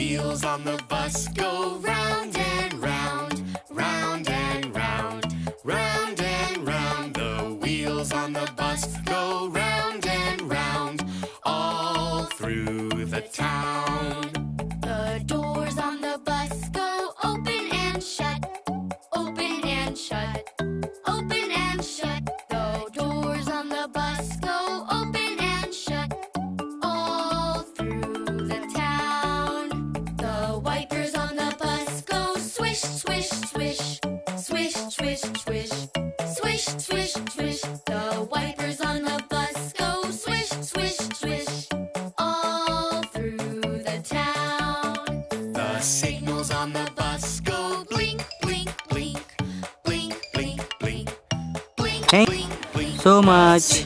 wheels on the bus go round and round, round and round, round and round. The wheels on the bus go round and round, all through the town. The doors on the bus go open and shut, open and shut, open and shut. The doors on the bus go open and shut, all through the town. The wipers on the bus go swish, swish, swish, swish, swish, swish, swish, swish, swish. The wipers on the bus go swish, swish, swish, all through the town. The signals on the bus go blink, blink, blink, blink, blink, blink, blink, Thank blink, blink. so much.